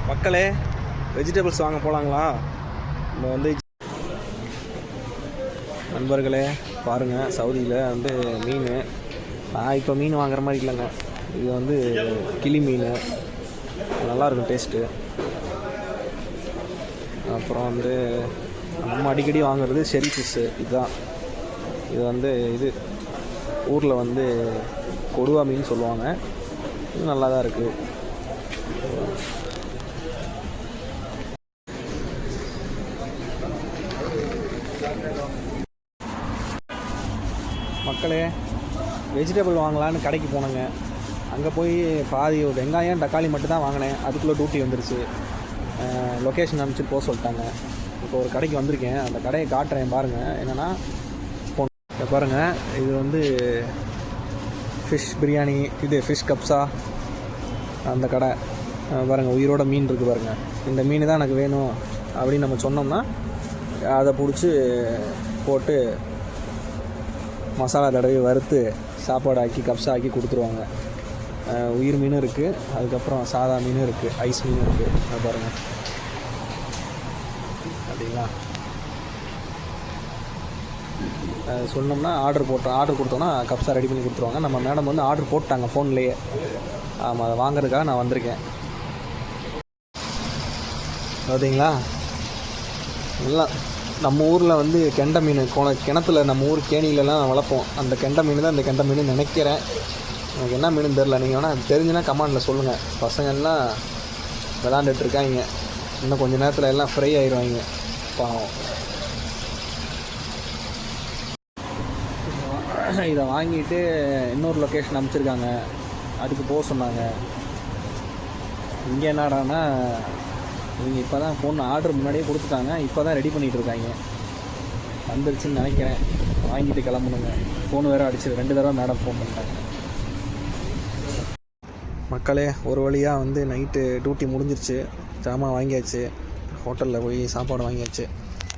மக்களே, வெஜிடபிள்ஸ் வாங்க போகலாங்களா? நம்ம வந்து நண்பர்களே பாருங்கள், சவுதியில் வந்து மீன். நான் இப்போ மீன் வாங்குற மாதிரி இல்லைங்க. இது வந்து கிளி மீன், நல்லாயிருக்கும் டேஸ்ட்டு. அப்புறம் வந்து நம்ம அடிக்கடி வாங்குறது ஷெரி ஃபிஷ்ஷு. இதுதான். இது வந்து ஊரில் வந்து கொடுவா மீன் சொல்லுவாங்க. இது நல்லா தான் இருக்குது. மக்களே, வெஜிடபிள் வாங்கலான்னு கடைக்கு போனேங்க. அங்கே போய் பாதி வெங்காயம் தக்காளி மட்டும் தான் வாங்கினேன். அதுக்குள்ளே டியூட்டி வந்துருச்சு. லொக்கேஷன் அனுப்பிச்சு போக சொல்லிட்டாங்க. இப்போ ஒரு கடைக்கு வந்திருக்கேன். அந்த கடையை காட்டுறேன் பாருங்கள். என்னென்னா பாருங்கள், இது வந்து ஃபிஷ் பிரியாணி, இது ஃபிஷ் கப்ஸா அந்த கடை பாருங்கள். உயிரோட மீன் இருக்குது பாருங்கள். இந்த மீன் தான் எனக்கு வேணும் அப்படின்னு நம்ம சொன்னோம்னா அதை பிடிச்சி போட்டு மசாலா தடவி வறுத்து சாப்பாடு ஆக்கி கப்ஸா ஆக்கி கொடுத்துருவாங்க. உயிர் மீனும் இருக்குது, அதுக்கப்புறம் சாதா மீனும் இருக்குது, ஐஸ் மீனும் இருக்குது. அது பாருங்கள். அப்படிங்களா? சொன்னோம்னா ஆர்டர் கொடுத்தோன்னா கப்ஸா ரெடி பண்ணி கொடுத்துருவாங்க. நம்ம மேடம் வந்து ஆர்டர் போட்டாங்க ஃபோன்லேயே. ஆமாம், அதை வாங்குறதுக்காக நான் வந்திருக்கேன். பார்த்தீங்களா? நல்லா நம்ம ஊரில் வந்து கெண்டை மீன் கிணத்துல நம்ம ஊர் கேணியிலலாம் வளர்ப்போம். அந்த கெண்டை மீன் தான் இந்த கெண்டை மீன் நினைக்கிறேன். எனக்கு என்ன மீன் தெரில. நீங்கள் வேணால் தெரிஞ்சுன்னா கமெண்டில் சொல்லுங்கள். பசங்கள்லாம் விளாண்டுட்ருக்காங்க. இன்னும் கொஞ்சம் நேரத்தில் எல்லாம் ஃப்ரை ஆயிடுவாங்க. பாவம். இதை வாங்கிட்டு இன்னொரு லொக்கேஷன் அனுப்பிச்சிருக்காங்க. அதுக்கு போக சொன்னாங்க. இங்கே என்னடானா, இவங்க இப்போ தான் ஃபோன் ஆர்டர் முன்னாடியே கொடுத்துட்டாங்க. இப்போ தான் ரெடி பண்ணிகிட்டு இருக்காங்க. வந்துருச்சுன்னு நினைக்கிறேன். வாங்கிட்டு கிளம்பணுங்க. ஃபோன் வேறு அடிச்சு 2 தடவை மேடம் ஃபோன் பண்ணிட்டாங்க. மக்களே, ஒரு வழியாக வந்து நைட்டு டியூட்டி முடிஞ்சிருச்சு. ஜாமான் வாங்கியாச்சு. ஹோட்டலில் போய் சாப்பாடு வாங்கியாச்சு.